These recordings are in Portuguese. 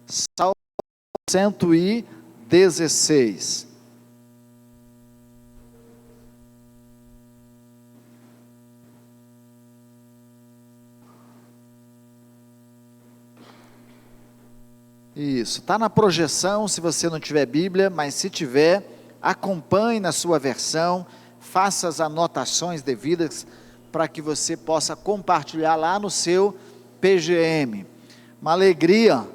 Salmo 116. Isso, está na projeção se você não tiver Bíblia, mas se tiver, acompanhe na sua versão, faça as anotações devidas para que você possa compartilhar lá no seu PGM. Uma alegria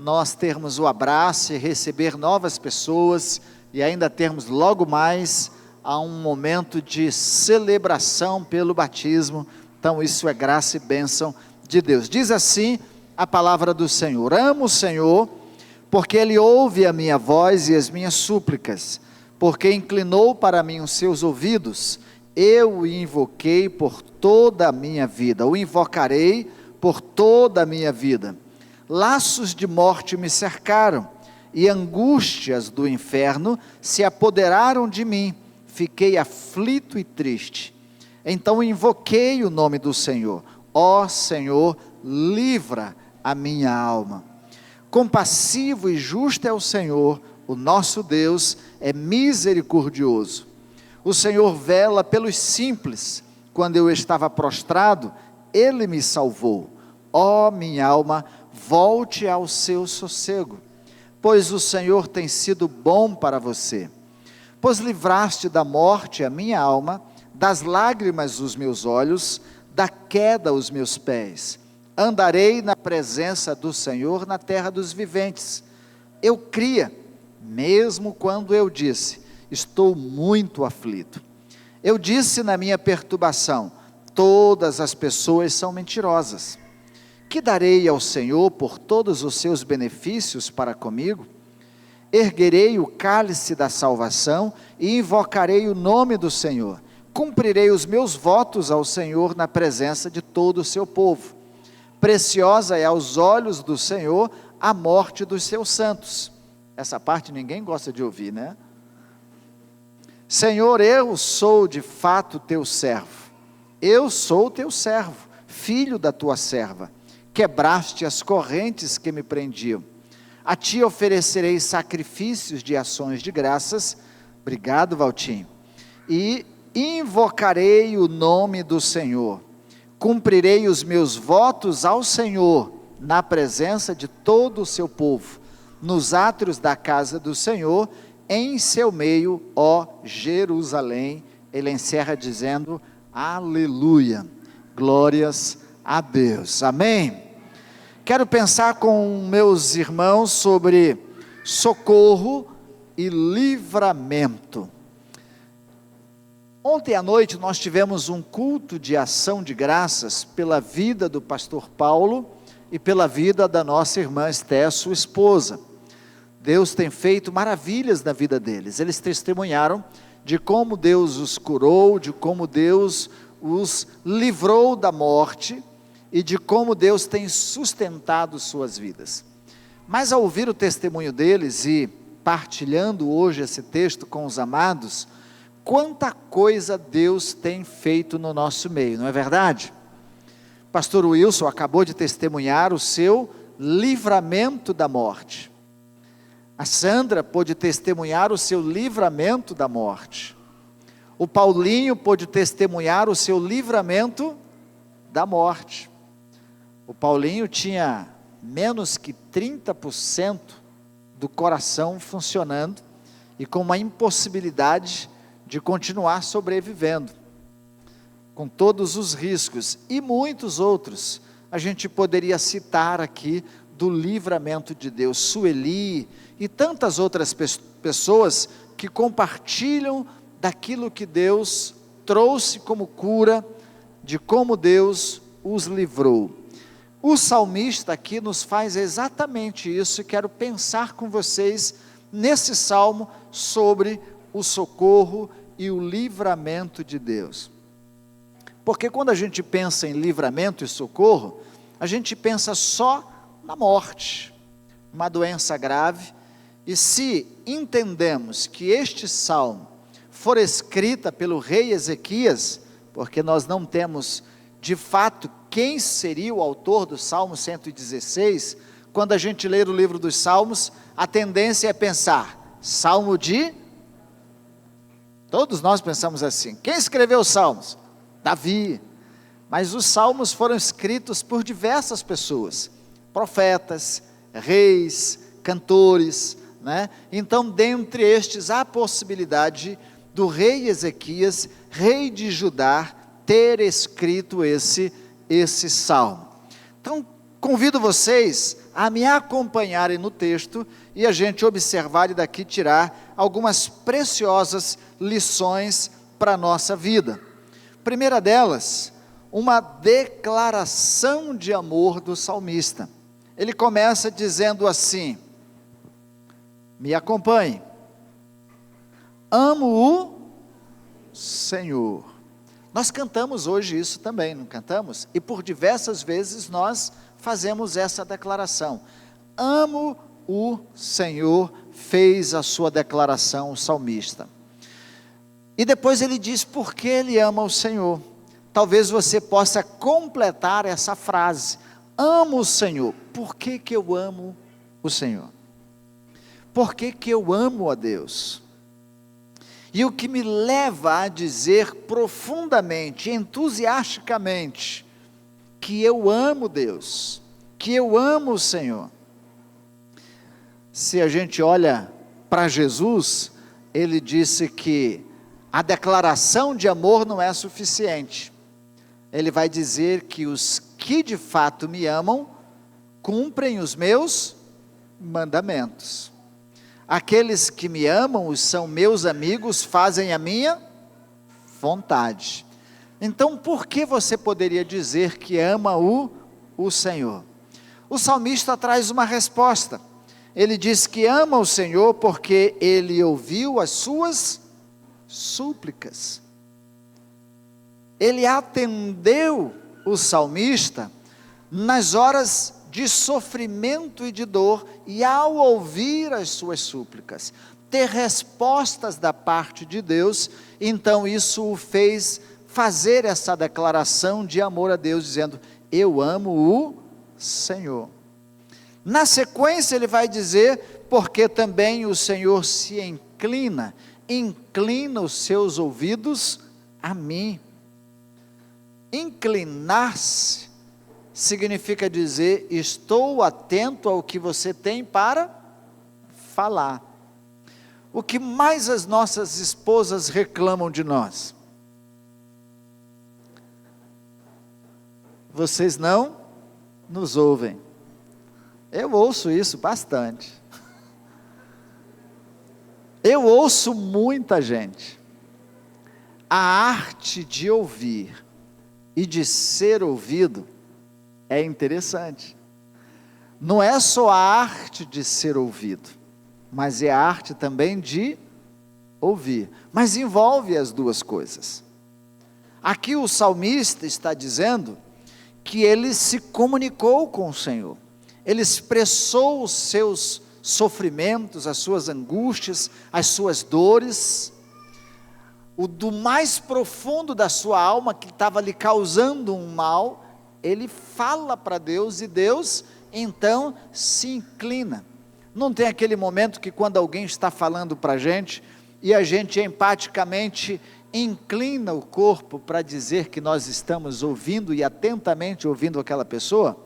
nós termos o abraço e receber novas pessoas e ainda termos logo mais a um momento de celebração pelo batismo. Então isso é graça e bênção de Deus. Diz assim a palavra do Senhor: amo o Senhor, porque Ele ouve a minha voz e as minhas súplicas, porque inclinou para mim os seus ouvidos. Eu o invoquei por toda a minha vida, o invocarei por toda a minha vida. Laços de morte me cercaram, e angústias do inferno se apoderaram de mim. Fiquei aflito e triste. Então invoquei o nome do Senhor. Ó Senhor, livra a minha alma. Compassivo e justo é o Senhor, o nosso Deus é misericordioso. O Senhor vela pelos simples. Quando eu estava prostrado, Ele me salvou. Ó minha alma, volte ao seu sossego, pois o Senhor tem sido bom para você. Pois livraste da morte a minha alma, das lágrimas os meus olhos, da queda os meus pés. Andarei na presença do Senhor na terra dos viventes. Eu cria, mesmo quando eu disse, estou muito aflito. Eu disse na minha perturbação, todas as pessoas são mentirosas. Que darei ao Senhor por todos os seus benefícios para comigo? Erguerei o cálice da salvação e invocarei o nome do Senhor. Cumprirei os meus votos ao Senhor na presença de todo o seu povo. Preciosa é aos olhos do Senhor a morte dos seus santos. Essa parte ninguém gosta de ouvir, né? Senhor, eu sou de fato teu servo. Eu sou teu servo, filho da tua serva. Quebraste as correntes que me prendiam. A ti oferecerei sacrifícios de ações de graças. Obrigado, Valtinho. E invocarei o nome do Senhor. Cumprirei os meus votos ao Senhor, na presença de todo o seu povo, nos átrios da casa do Senhor, em seu meio, ó Jerusalém. Ele encerra dizendo, aleluia, glórias a Deus, amém. Quero pensar com meus irmãos sobre socorro e livramento. Ontem à noite nós tivemos um culto de ação de graças pela vida do pastor Paulo e pela vida da nossa irmã Esté, sua esposa. Deus tem feito maravilhas na vida deles. Eles testemunharam de como Deus os curou, de como Deus os livrou da morte e de como Deus tem sustentado suas vidas. Mas ao ouvir o testemunho deles e partilhando hoje esse texto com os amados, quanta coisa Deus tem feito no nosso meio, não é verdade? Pastor Wilson acabou de testemunhar o seu livramento da morte. A Sandra pôde testemunhar o seu livramento da morte. O Paulinho pôde testemunhar o seu livramento da morte. O Paulinho tinha menos que 30% do coração funcionando e com uma impossibilidade de continuar sobrevivendo, com todos os riscos e muitos outros. A gente poderia citar aqui do livramento de Deus, Sueli e tantas outras pessoas que compartilham daquilo que Deus trouxe como cura, de como Deus os livrou. O salmista aqui nos faz exatamente isso, e quero pensar com vocês nesse salmo sobre o socorro e o livramento de Deus. Porque quando a gente pensa em livramento e socorro, a gente pensa só na morte, uma doença grave, e se entendemos que este salmo for escrita pelo rei Ezequias, porque nós não temos de fato quem seria o autor do Salmo 116, quando a gente lê o livro dos Salmos, a tendência é pensar, Salmo de... Todos nós pensamos assim. Quem escreveu os Salmos? Davi. Mas os Salmos foram escritos por diversas pessoas, profetas, reis, cantores, né? Então, dentre estes, há a possibilidade do rei Ezequias, rei de Judá, ter escrito esse salmo. Então, convido vocês a me acompanharem no texto e a gente observar e daqui tirar algumas preciosas lições para a nossa vida. Primeira delas, uma declaração de amor do salmista. Ele começa dizendo assim, me acompanhe, amo o Senhor. Nós cantamos hoje isso também, não cantamos? E por diversas vezes nós fazemos essa declaração. Amo o Senhor, fez a sua declaração o salmista. E depois ele diz por que ele ama o Senhor. Talvez você possa completar essa frase. Amo o Senhor. Por que que eu amo o Senhor? Por que que eu amo a Deus? E o que me leva a dizer profundamente, entusiasticamente, que eu amo Deus, que eu amo o Senhor. Se a gente olha para Jesus, ele disse que a declaração de amor não é suficiente. Ele vai dizer que os que de fato me amam, cumprem os meus mandamentos. Aqueles que me amam, são meus amigos, fazem a minha vontade. Então, por que você poderia dizer que ama o Senhor? O salmista traz uma resposta. Ele diz que ama o Senhor porque ele ouviu as suas súplicas. Ele atendeu o salmista nas horas de sofrimento e de dor, e ao ouvir as suas súplicas, ter respostas da parte de Deus, então isso o fez fazer essa declaração de amor a Deus, dizendo, eu amo o Senhor. Na sequência ele vai dizer, porque também o Senhor se inclina os seus ouvidos a mim. Inclinar-se significa dizer, estou atento ao que você tem para falar. O que mais as nossas esposas reclamam de nós? Vocês não nos ouvem. Eu ouço isso bastante. Eu ouço muita gente. A arte de ouvir e de ser ouvido é interessante. Não é só a arte de ser ouvido, mas é a arte também de ouvir. Mas envolve as duas coisas. Aqui o salmista está dizendo que ele se comunicou com o Senhor. Ele expressou os seus sofrimentos, as suas angústias, as suas dores, o do mais profundo da sua alma que estava lhe causando um mal, ele fala para Deus e Deus então se inclina. Não tem aquele momento que quando alguém está falando para a gente e a gente empaticamente inclina o corpo para dizer que nós estamos ouvindo e atentamente ouvindo aquela pessoa?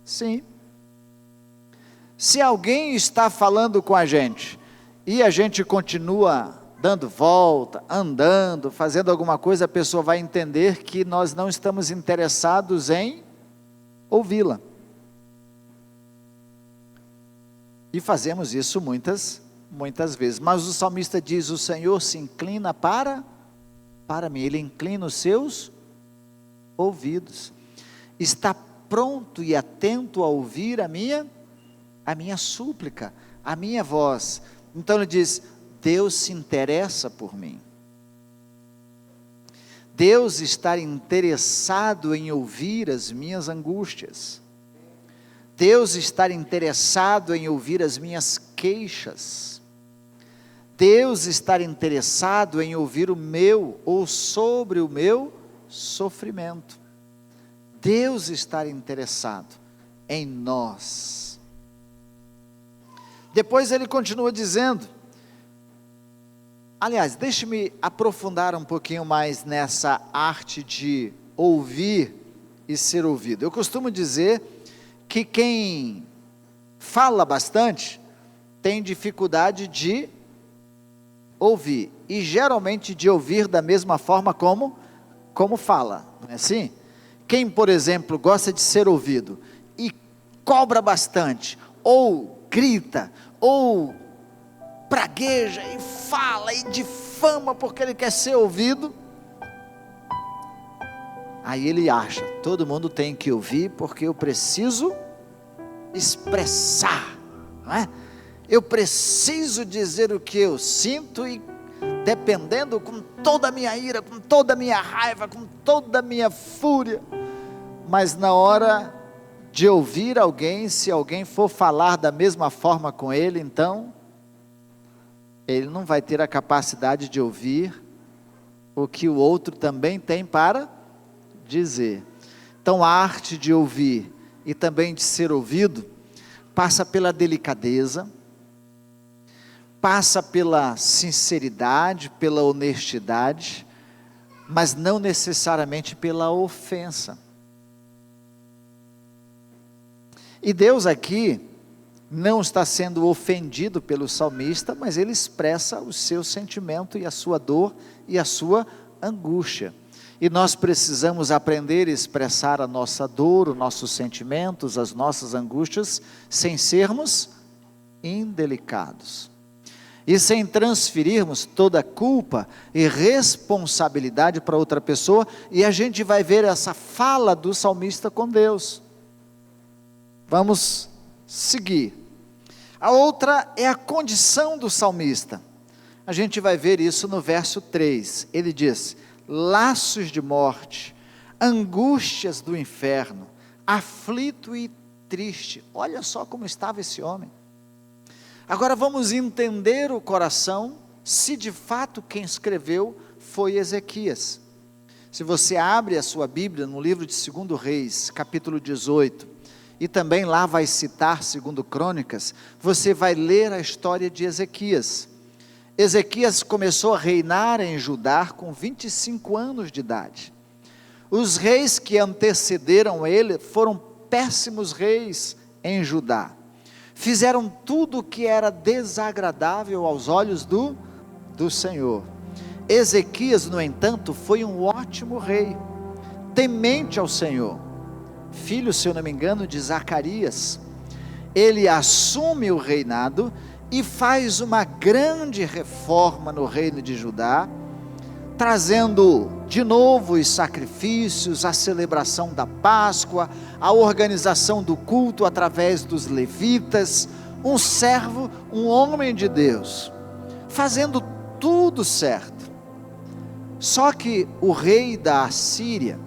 Sim. Se alguém está falando com a gente e a gente continua dando volta, andando, fazendo alguma coisa, a pessoa vai entender que nós não estamos interessados em ouvi-la. E fazemos isso muitas vezes. Mas o salmista diz, o Senhor se inclina para mim. Ele inclina os seus ouvidos. Está pronto e atento a ouvir a minha súplica, a minha voz. Então ele diz, Deus se interessa por mim. Deus está interessado em ouvir as minhas angústias. Deus está interessado em ouvir as minhas queixas. Deus está interessado em ouvir o meu ou sobre o meu sofrimento. Deus está interessado em nós. Depois ele continua dizendo, aliás, deixe-me aprofundar um pouquinho mais nessa arte de ouvir e ser ouvido. Eu costumo dizer que quem fala bastante tem dificuldade de ouvir, e geralmente de ouvir da mesma forma como fala, não é assim? Quem, por exemplo, gosta de ser ouvido e cobra bastante, ou grita, ou pragueja e fala e difama porque ele quer ser ouvido, aí ele acha, todo mundo tem que ouvir porque eu preciso expressar, não é? Eu preciso dizer o que eu sinto e dependendo com toda a minha ira, com toda a minha raiva, com toda a minha fúria, mas na hora de ouvir alguém, se alguém for falar da mesma forma com ele, então ele não vai ter a capacidade de ouvir o que o outro também tem para dizer. Então a arte de ouvir e também de ser ouvido passa pela delicadeza, passa pela sinceridade, pela honestidade, mas não necessariamente pela ofensa. E Deus aqui não está sendo ofendido pelo salmista, mas ele expressa o seu sentimento e a sua dor e a sua angústia. E nós precisamos aprender a expressar a nossa dor, os nossos sentimentos, as nossas angústias, sem sermos indelicados. E sem transferirmos toda a culpa e responsabilidade para outra pessoa, e a gente vai ver essa fala do salmista com Deus. Vamos seguir. A outra é a condição do salmista. A gente vai ver isso no verso 3. Ele diz: laços de morte, angústias do inferno, aflito e triste. Olha só como estava esse homem. Agora vamos entender o coração, se de fato quem escreveu foi Ezequias. Se você abre a sua Bíblia no livro de 2 Reis, capítulo 18, e também lá vai citar 2 Crônicas, você vai ler a história de Ezequias. Ezequias começou a reinar em Judá com 25 anos de idade. Os reis que antecederam ele foram péssimos reis em Judá. Fizeram tudo o que era desagradável aos olhos do Senhor. Ezequias, no entanto, foi um ótimo rei, temente ao Senhor, filho, se eu não me engano, de Zacarias. Ele assume o reinado e faz uma grande reforma no reino de Judá, trazendo de novo os sacrifícios, a celebração da Páscoa, a organização do culto através dos levitas, um servo, um homem de Deus, fazendo tudo certo. Só que o rei da Assíria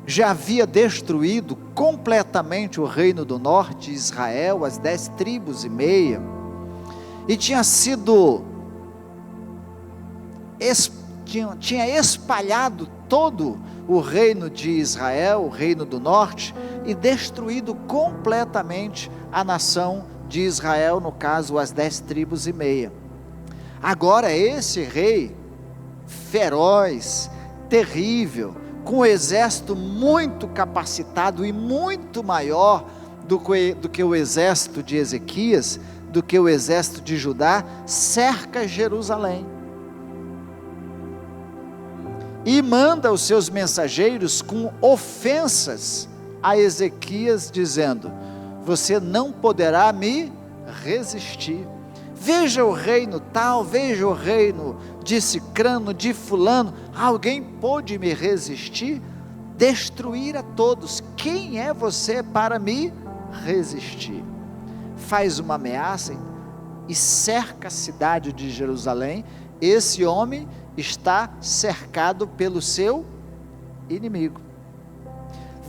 já havia destruído completamente o reino do norte, Israel, as 10 tribos e meia, e tinha espalhado todo o reino de Israel, o reino do norte, e destruído completamente a nação de Israel, no caso as 10 tribos e meia. Agora esse rei, feroz, terrível, com um exército muito capacitado e muito maior do que o exército de Ezequias, do que o exército de Judá, cerca Jerusalém. E manda os seus mensageiros com ofensas a Ezequias, dizendo: você não poderá me resistir. Veja o reino tal, veja o reino de Cicrano, de fulano, alguém pôde me resistir? Destruir a todos, quem é você para me resistir? Faz uma ameaça e cerca a cidade de Jerusalém. Esse homem está cercado pelo seu inimigo.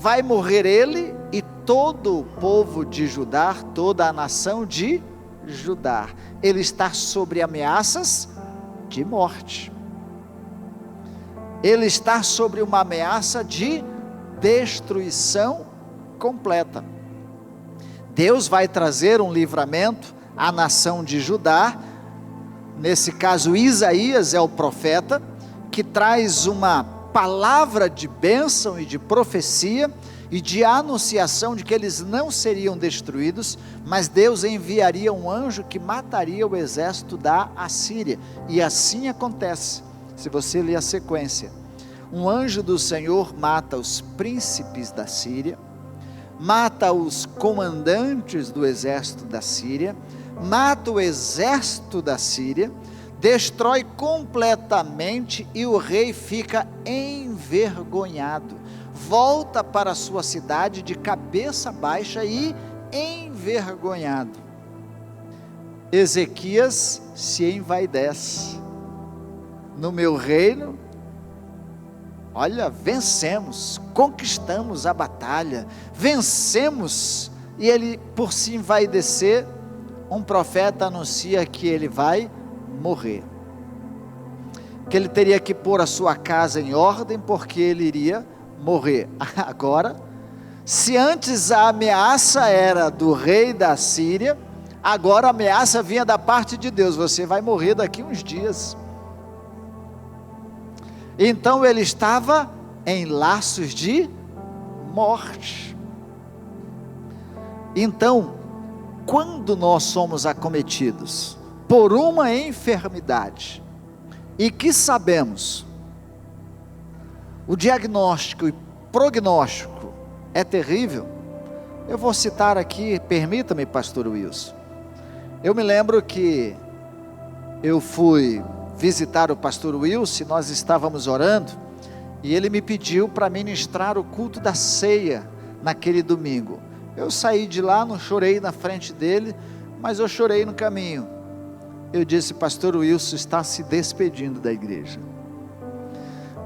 Vai morrer ele e todo o povo de Judá, toda a nação de Judá. Ele está sob ameaças de morte. Ele está sobre uma ameaça de destruição completa. Deus vai trazer um livramento à nação de Judá. Nesse caso, Isaías é o profeta, que traz uma palavra de bênção e de profecia, e de anunciação de que eles não seriam destruídos, mas Deus enviaria um anjo que mataria o exército da Assíria, e assim acontece, se você ler a sequência. Um anjo do Senhor mata os príncipes da Síria, mata os comandantes do exército da Síria, mata o exército da Síria, destrói completamente, e o rei fica envergonhado, volta para a sua cidade de cabeça baixa e envergonhado. Ezequias se envaidece: no meu reino, olha, vencemos, conquistamos a batalha, vencemos. E ele, por se envaidecer, um profeta anuncia que ele vai morrer, que ele teria que pôr a sua casa em ordem, porque ele iria morrer. Agora, se antes a ameaça era do rei da Síria, agora a ameaça vinha da parte de Deus: você vai morrer daqui uns dias. Então ele estava em laços de morte. Então, quando nós somos acometidos por uma enfermidade, e que sabemos, o diagnóstico e prognóstico é terrível, eu vou citar aqui, permita-me, pastor Wilson. Eu me lembro que eu fui visitar o pastor Wilson, nós estávamos orando, e ele me pediu para ministrar o culto da ceia naquele domingo. Eu saí de lá, não chorei na frente dele, mas eu chorei no caminho. Eu disse: pastor Wilson está se despedindo da igreja.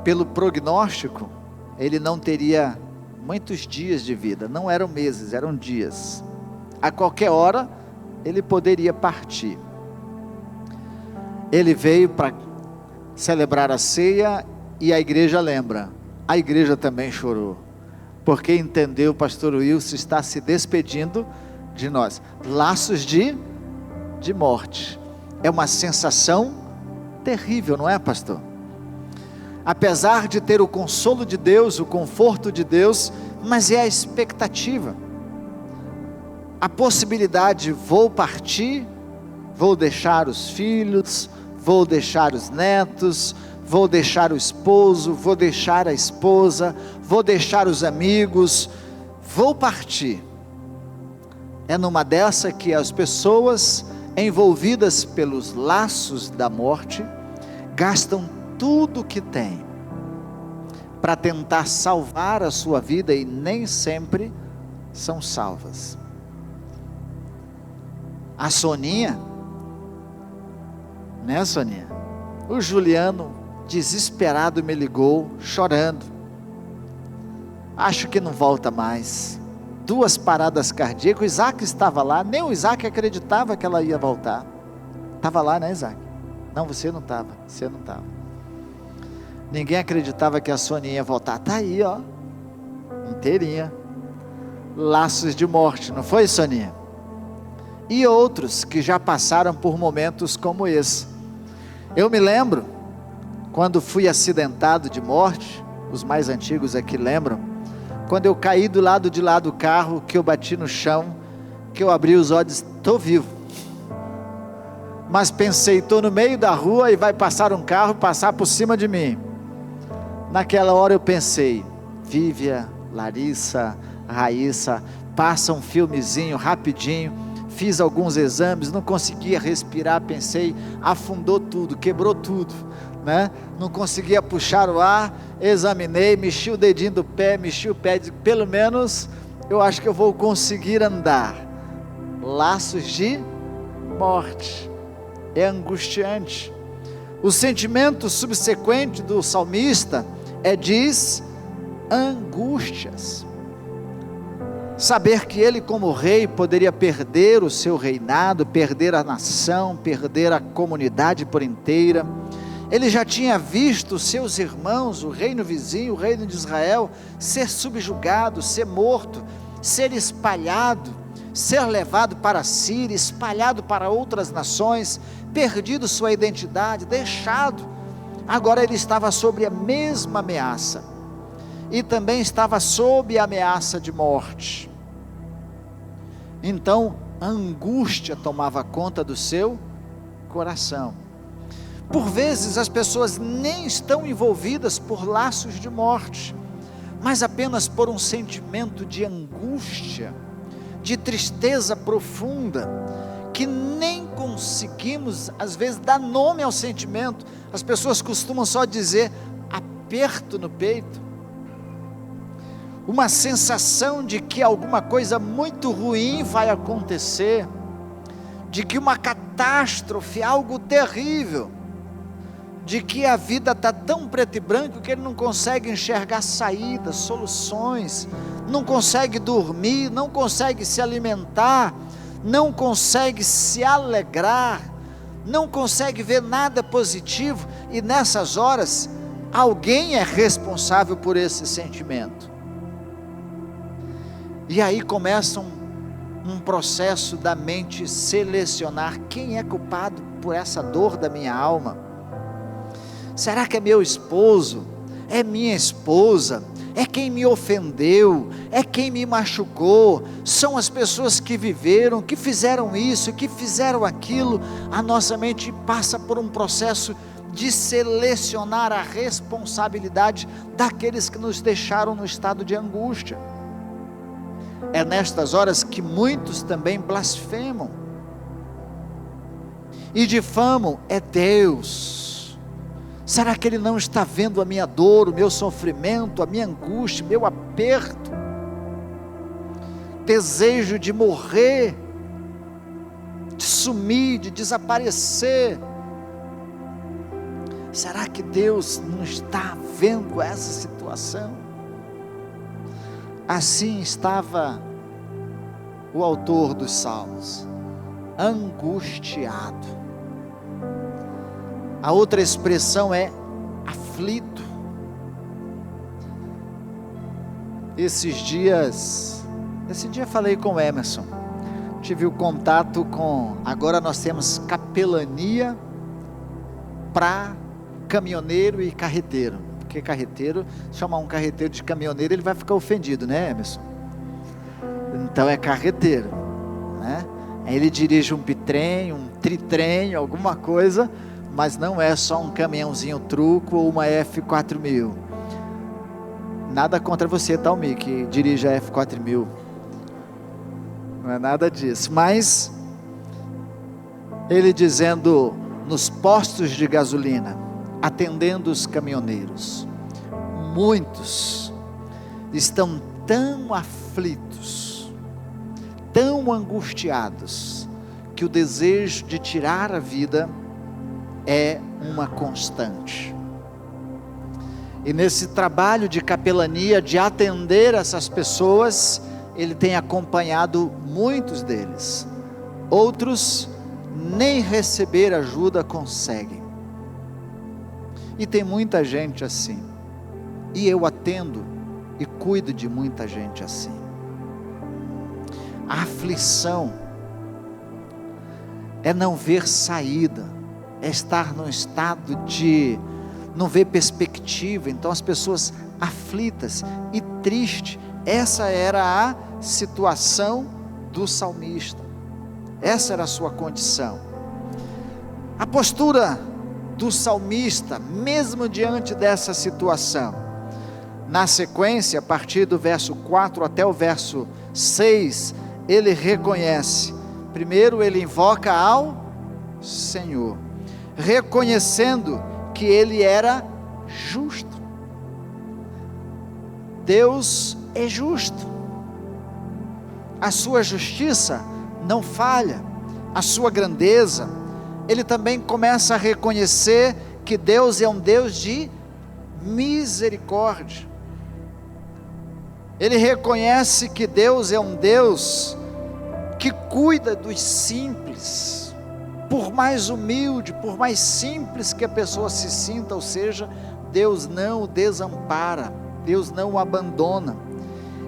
Pelo prognóstico, ele não teria muitos dias de vida, não eram meses, eram dias. A qualquer hora, ele poderia partir. Ele veio para celebrar a ceia, e a igreja lembra, a igreja também chorou, porque entendeu: o pastor Wilson está se despedindo de nós. Laços de morte, é uma sensação terrível, não é, pastor? Apesar de ter o consolo de Deus, o conforto de Deus, mas é a expectativa, a possibilidade: vou partir, vou deixar os filhos, vou deixar os netos, vou deixar o esposo, vou deixar a esposa, vou deixar os amigos, vou partir. É numa dessa que as pessoas envolvidas pelos laços da morte gastam tudo o que tem para tentar salvar a sua vida, e nem sempre são salvas. A Soninha, né, Soninha? O Juliano, desesperado, me ligou, chorando: acho que não volta mais. 2 paradas cardíacas. O Isaac estava lá, nem o Isaac acreditava que ela ia voltar. Estava lá, né, Isaac? Não, você não estava, Ninguém acreditava que a Soninha ia voltar. Está aí, ó, inteirinha. Laços de morte, não foi, Soninha? E outros que já passaram por momentos como esse. Eu me lembro, quando fui acidentado de morte, os mais antigos aqui lembram, quando eu caí do lado de lá do carro, que eu bati no chão, que eu abri os olhos: estou vivo. Mas pensei: estou no meio da rua e vai passar um carro, passar por cima de mim. Naquela hora eu pensei: Vívia, Larissa, Raíssa, passa um filmezinho rapidinho. Fiz alguns exames, não conseguia respirar, pensei, afundou tudo, quebrou tudo, né? Não conseguia puxar o ar, examinei, mexi o dedinho do pé, mexi o pé, disse: pelo menos eu acho que eu vou conseguir andar. Laços de morte, é angustiante. O sentimento subsequente do salmista diz angústias. Saber que ele, como rei, poderia perder o seu reinado, perder a nação, perder a comunidade por inteira. Ele já tinha visto seus irmãos, o reino vizinho, o reino de Israel, ser subjugado, ser morto, ser espalhado, ser levado para a Síria, espalhado para outras nações, perdido sua identidade, deixado. Agora ele estava sob a mesma ameaça, e também estava sob a ameaça de morte. Então a angústia tomava conta do seu coração. Por vezes as pessoas nem estão envolvidas por laços de morte, mas apenas por um sentimento de angústia, de tristeza profunda, que nem conseguimos às vezes dar nome ao sentimento. As pessoas costumam só dizer aperto no peito, uma sensação de que alguma coisa muito ruim vai acontecer, de que uma catástrofe, algo terrível, de que a vida está tão preto e branco que ele não consegue enxergar saídas, soluções, não consegue dormir, não consegue se alimentar, não consegue se alegrar, não consegue ver nada positivo, e nessas horas, alguém é responsável por esse sentimento. E aí começa um processo da mente selecionar quem é culpado por essa dor da minha alma. Será que é meu esposo? É minha esposa? É quem me ofendeu? É quem me machucou? São as pessoas que viveram, que fizeram isso, que fizeram aquilo? A nossa mente passa por um processo de selecionar a responsabilidade daqueles que nos deixaram no estado de angústia. É nestas horas que muitos também blasfemam e difamam Deus. Será que Ele não está vendo a minha dor, o meu sofrimento, a minha angústia, o meu aperto, desejo de morrer, de sumir, de desaparecer? Será que Deus não está vendo essa situação? Assim estava o autor dos Salmos, angustiado. A outra expressão é aflito. Esse dia falei com o Emerson, tive o contato com, agora nós temos capelania para caminhoneiro e carreteiro, porque carreteiro, chamar um carreteiro de caminhoneiro, ele vai ficar ofendido, né, Emerson? Então é carreteiro, né? Aí ele dirige um bitrem, um tritrem, alguma coisa, mas não é só um caminhãozinho truco ou uma F4000. Nada contra você, Talmi, que dirige a F4000, não é nada disso, mas ele dizendo, nos postos de gasolina, atendendo os caminhoneiros, muitos estão tão aflitos, tão angustiados, que o desejo de tirar a vida é uma constante. E nesse trabalho de capelania, de atender essas pessoas, ele tem acompanhado muitos deles. Outros nem receber ajuda conseguem. E tem muita gente assim, e eu atendo e cuido de muita gente assim. A aflição é não ver saída, é estar num estado de não ver perspectiva. Então as pessoas aflitas e tristes, essa era a situação do salmista, essa era a sua condição. A postura do salmista, mesmo diante dessa situação, na sequência, a partir do verso 4 até o verso 6, ele reconhece, primeiro ele invoca ao Senhor, reconhecendo que ele era justo. Deus é justo, a sua justiça não falha, a sua grandeza. Ele também começa a reconhecer que Deus é um Deus de misericórdia. Ele reconhece que Deus é um Deus que cuida dos simples, por mais humilde, por mais simples que a pessoa se sinta, ou seja, Deus não o desampara, Deus não o abandona.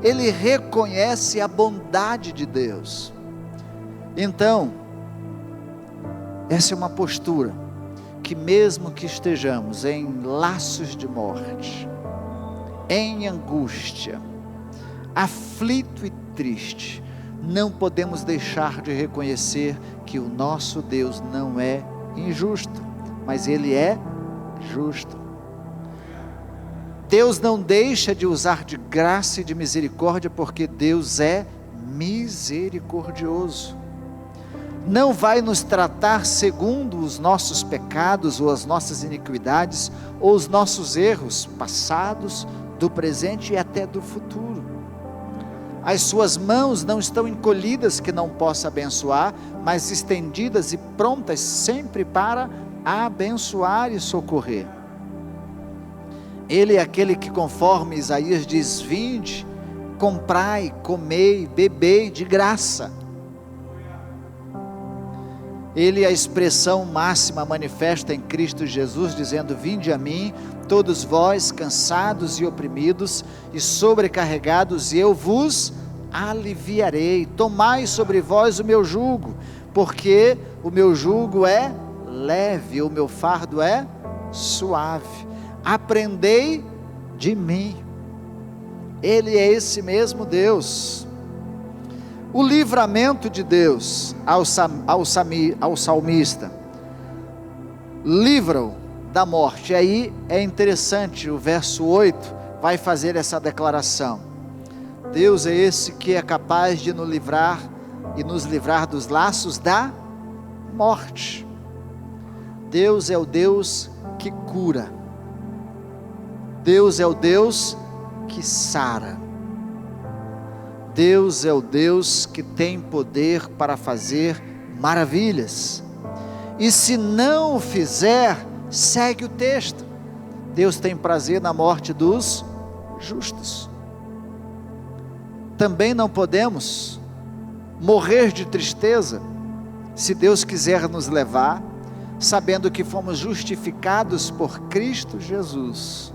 ele reconhece a bondade de Deus. Então, essa é uma postura que, mesmo que estejamos em laços de morte, em angústia, aflito e triste, não podemos deixar de reconhecer que o nosso Deus não é injusto, mas Ele é justo. Deus não deixa de usar de graça e de misericórdia, porque Deus é misericordioso. Não vai nos tratar segundo os nossos pecados, ou as nossas iniquidades, ou os nossos erros passados, do presente e até do futuro. As suas mãos não estão encolhidas que não possa abençoar, mas estendidas e prontas sempre para abençoar e socorrer. Ele é aquele que, conforme Isaías diz: vinde, comprai, comei, bebei de graça. Ele é a expressão máxima manifesta em Cristo Jesus, dizendo: vinde a mim, todos vós cansados e oprimidos e sobrecarregados, e eu vos aliviarei. Tomai sobre vós o meu jugo, porque o meu jugo é leve, o meu fardo é suave. Aprendei de mim. Ele é esse mesmo Deus. O livramento de Deus ao salmista, livra-o da morte. E aí é interessante, o verso 8 vai fazer essa declaração: Deus é esse que é capaz de nos livrar dos laços da morte. Deus é o Deus que cura. Deus é o Deus que sara. Deus é o Deus que tem poder para fazer maravilhas. E se não o fizer, segue o texto: Deus tem prazer na morte dos justos. Também não podemos morrer de tristeza, se Deus quiser nos levar, sabendo que fomos justificados por Cristo Jesus,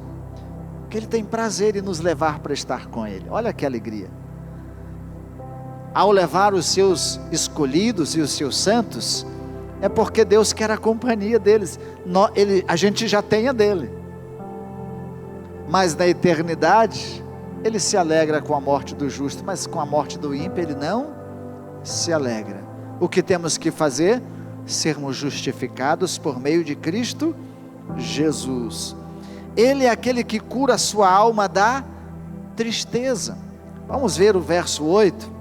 que Ele tem prazer em nos levar para estar com Ele. Olha que alegria! Ao levar os seus escolhidos e os seus santos, é porque Deus quer a companhia deles. A gente já tem a dele, mas na eternidade Ele se alegra com a morte do justo, mas com a morte do ímpio Ele não se alegra. O que temos que fazer? Sermos justificados por meio de Cristo Jesus. Ele é aquele que cura a sua alma da tristeza. Vamos ver o verso 8.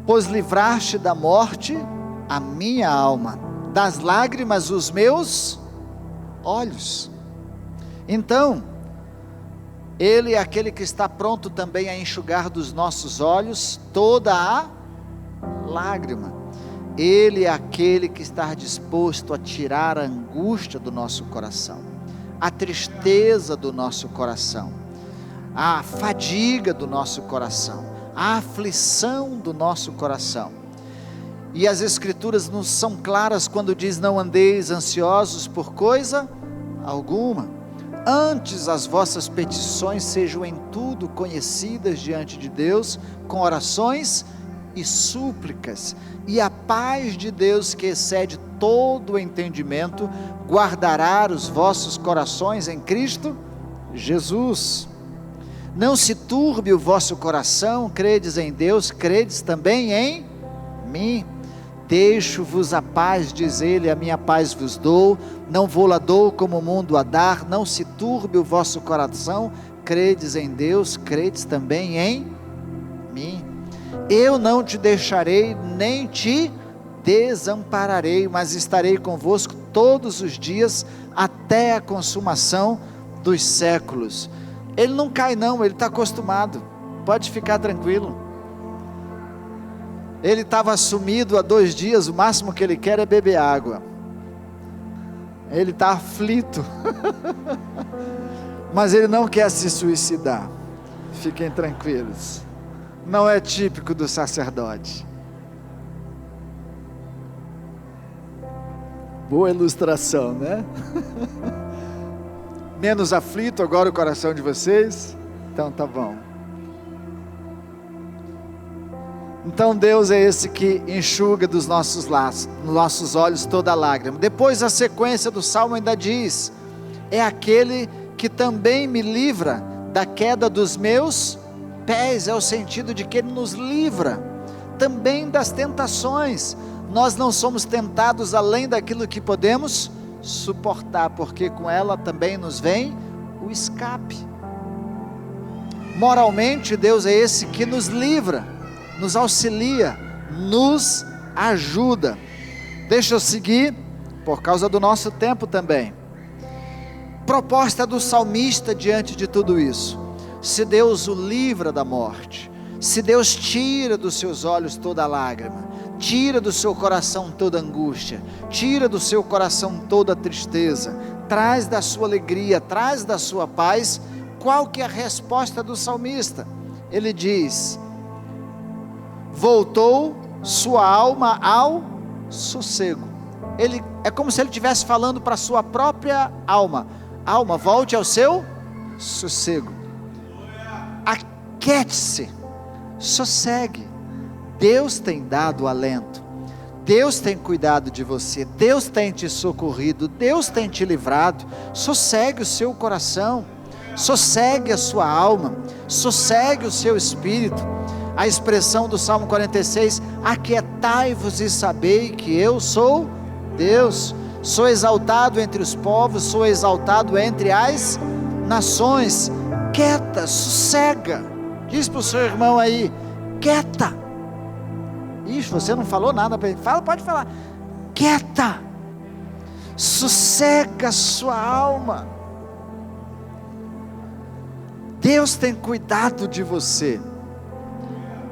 Pois livraste da morte a minha alma, das lágrimas os meus olhos. Então, Ele é aquele que está pronto também a enxugar dos nossos olhos toda a lágrima. Ele é aquele que está disposto a tirar a angústia do nosso coração, a tristeza do nosso coração, a fadiga do nosso coração, a aflição do nosso coração. E as Escrituras nos são claras quando diz: não andeis ansiosos por coisa alguma, antes as vossas petições sejam em tudo conhecidas diante de Deus, com orações e súplicas, e a paz de Deus, que excede todo o entendimento, guardará os vossos corações em Cristo Jesus. Não se turbe o vosso coração, credes em Deus, credes também em mim. Deixo-vos a paz, diz Ele, a minha paz vos dou, não vou-la dou como o mundo a dar. Não se turbe o vosso coração, credes em Deus, credes também em mim. Eu não te deixarei, nem te desampararei, mas estarei convosco todos os dias, até a consumação dos séculos. Ele não cai não, ele está acostumado, pode ficar tranquilo. Ele estava sumido há 2 dias, o máximo que ele quer é beber água. Ele está aflito, mas ele não quer se suicidar, fiquem tranquilos, não é típico do sacerdote. Boa ilustração, né? Menos aflito agora o coração de vocês? Então tá bom. Então Deus é esse que enxuga dos nossos olhos toda lágrima. Depois a sequência do Salmo ainda diz: é aquele que também me livra da queda dos meus pés. É o sentido de que Ele nos livra também das tentações. Nós não somos tentados além daquilo que podemos suportar, porque com ela também nos vem o escape. Moralmente, Deus é esse que nos livra, nos auxilia, nos ajuda. Deixa eu seguir, por causa do nosso tempo também. Proposta do salmista diante de tudo isso: se Deus o livra da morte, se Deus tira dos seus olhos toda lágrima, tira do seu coração toda angústia, tira do seu coração toda tristeza, traz da sua alegria, traz da sua paz, qual que é a resposta do salmista? Ele diz: voltou sua alma ao sossego. É como se ele estivesse falando para a sua própria alma: alma, volte ao seu sossego, aquiete-se, sossegue. Deus tem dado alento, Deus tem cuidado de você, Deus tem te socorrido, Deus tem te livrado. Sossegue o seu coração, sossegue a sua alma, sossegue o seu espírito. A expressão do Salmo 46: aquietai-vos e sabei que eu sou Deus, sou exaltado entre os povos, sou exaltado entre as nações. Quieta, sossega. Diz para o seu irmão aí: quieta. Ixi, você não falou nada para ele. Fala, pode falar. Quieta, sossega a sua alma. Deus tem cuidado de você.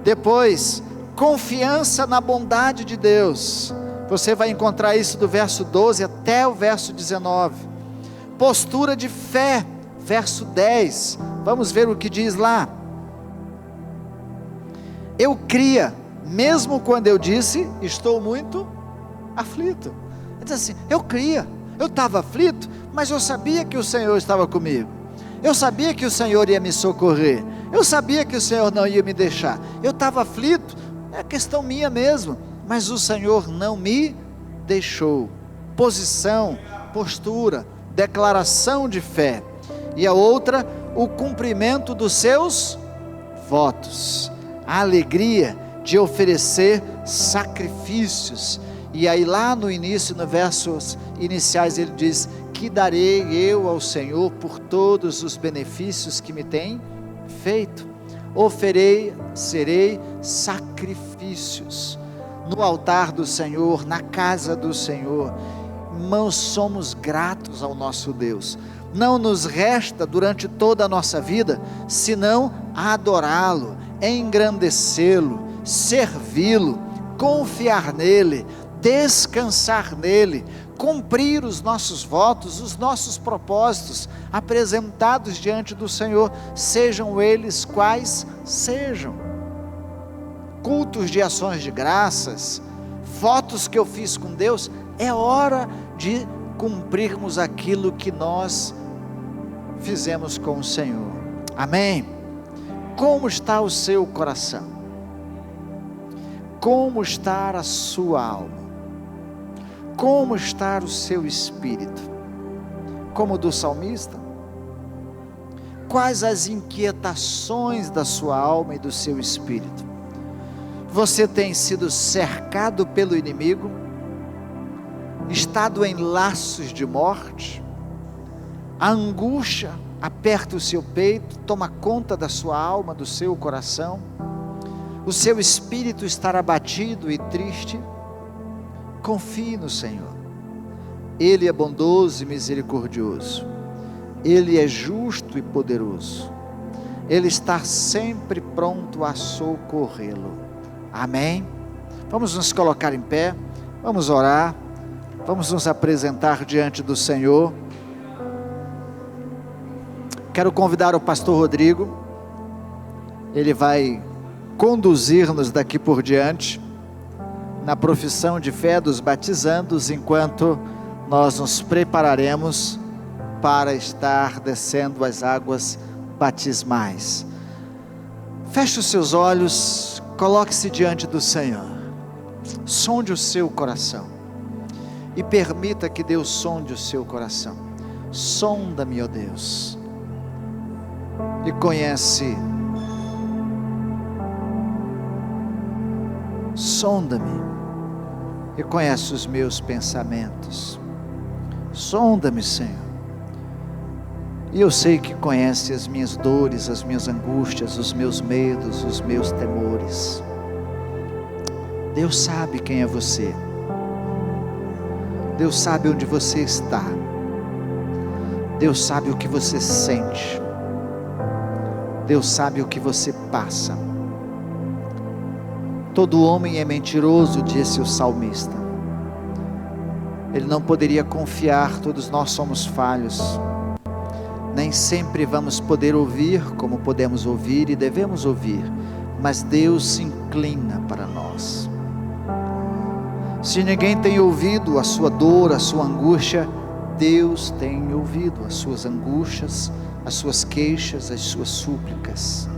Depois, confiança na bondade de Deus. Você vai encontrar isso do verso 12 até o verso 19. Postura de fé, verso 10. Vamos ver o que diz lá. Eu cria, mesmo quando eu disse, estou muito aflito. Ele diz assim: eu cria, eu estava aflito, mas eu sabia que o Senhor estava comigo. Eu sabia que o Senhor ia me socorrer. Eu sabia que o Senhor não ia me deixar. Eu estava aflito, é questão minha mesmo, mas o Senhor não me deixou. Posição, postura, declaração de fé. E a outra, o cumprimento dos seus votos. A alegria de oferecer sacrifícios. E aí lá no início, nos versos iniciais, ele diz: que darei eu ao Senhor por todos os benefícios que me tem feito? Oferecerei sacrifícios no altar do Senhor, na casa do Senhor. Irmãos, somos gratos ao nosso Deus. Não nos resta durante toda a nossa vida senão adorá-lo, engrandecê-lo, servi-lo, confiar nele, descansar nele, cumprir os nossos votos, os nossos propósitos apresentados diante do Senhor, sejam eles quais sejam. Cultos de ações de graças, votos que eu fiz com Deus, é hora de cumprirmos aquilo que nós fizemos com o Senhor. Amém? Como está o seu coração? Como está a sua alma? Como está o seu espírito? Como o do salmista? Quais as inquietações da sua alma e do seu espírito? Você tem sido cercado pelo inimigo? Estado em laços de morte? A angústia aperta o seu peito, toma conta da sua alma, do seu coração? O seu espírito estará abatido e triste? Confie no Senhor. Ele é bondoso e misericordioso. Ele é justo e poderoso. Ele está sempre pronto a socorrê-lo. Amém? Vamos nos colocar em pé, vamos orar, vamos nos apresentar diante do Senhor. Quero convidar o pastor Rodrigo. Ele vai conduzir-nos daqui por diante na profissão de fé dos batizandos, enquanto nós nos prepararemos para estar descendo as águas batismais. Feche os seus olhos, coloque-se diante do Senhor, sonde o seu coração e permita que Deus sonde o seu coração. Sonda-me, ó Deus, e sonda-me e conhece os meus pensamentos. Sonda-me, Senhor. E eu sei que conhece as minhas dores, as minhas angústias, os meus medos, os meus temores. Deus sabe quem é você. Deus sabe onde você está. Deus sabe o que você sente. Deus sabe o que você passa. Todo homem é mentiroso, disse o salmista. Ele não poderia confiar, todos nós somos falhos. Nem sempre vamos poder ouvir como podemos ouvir e devemos ouvir, mas Deus se inclina para nós. Se ninguém tem ouvido a sua dor, a sua angústia, Deus tem ouvido as suas angústias, as suas queixas, as suas súplicas,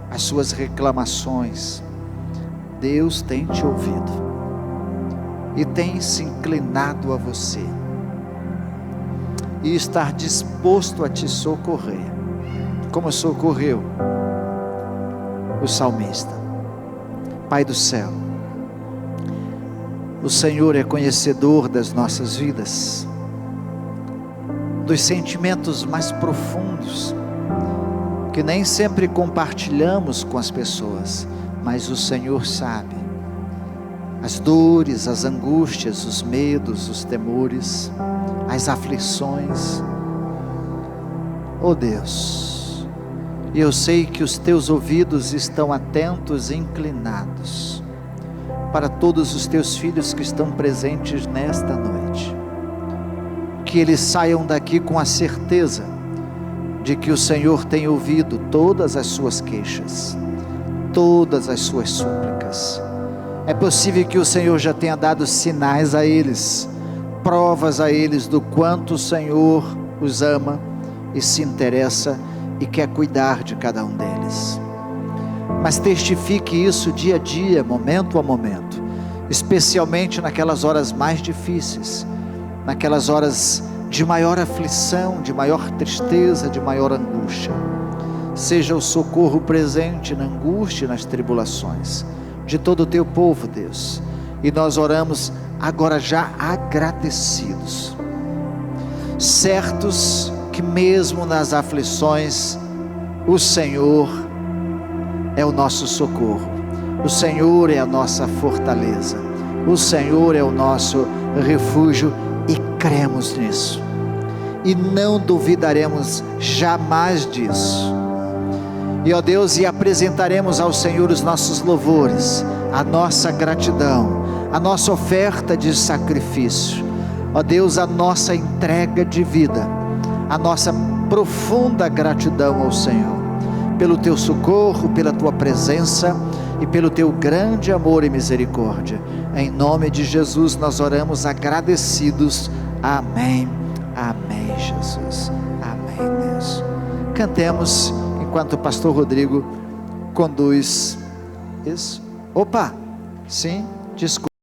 as suas reclamações. Deus tem te ouvido e tem se inclinado a você e estar disposto a te socorrer, como socorreu o salmista. Pai do céu, o Senhor é conhecedor das nossas vidas, dos sentimentos mais profundos, que nem sempre compartilhamos com as pessoas, mas o Senhor sabe, as dores, as angústias, os medos, os temores, as aflições. Oh Deus, e eu sei que os teus ouvidos estão atentos e inclinados para todos os teus filhos que estão presentes nesta noite, que eles saiam daqui com a certeza de que o Senhor tem ouvido todas as suas queixas, todas as suas súplicas. É possível que o Senhor já tenha dado sinais a eles, provas a eles do quanto o Senhor os ama e se interessa e quer cuidar de cada um deles. Mas testifique isso dia a dia, momento a momento, especialmente naquelas horas mais difíceis, naquelas horas de maior aflição, de maior tristeza, de maior angústia. Seja o socorro presente na angústia e nas tribulações de todo o teu povo, Deus. E nós oramos agora já agradecidos, certos que mesmo nas aflições, o Senhor é o nosso socorro, o Senhor é a nossa fortaleza, o Senhor é o nosso refúgio, e cremos nisso, e não duvidaremos jamais disso. E ó Deus, e apresentaremos ao Senhor os nossos louvores, a nossa gratidão, a nossa oferta de sacrifício, ó Deus, a nossa entrega de vida, a nossa profunda gratidão ao Senhor, pelo teu socorro, pela tua presença e pelo teu grande amor e misericórdia. Em nome de Jesus nós oramos agradecidos. Amém. Amém, Jesus. Amém, Deus. Cantemos enquanto o pastor Rodrigo conduz isso. Opa, sim, desculpa.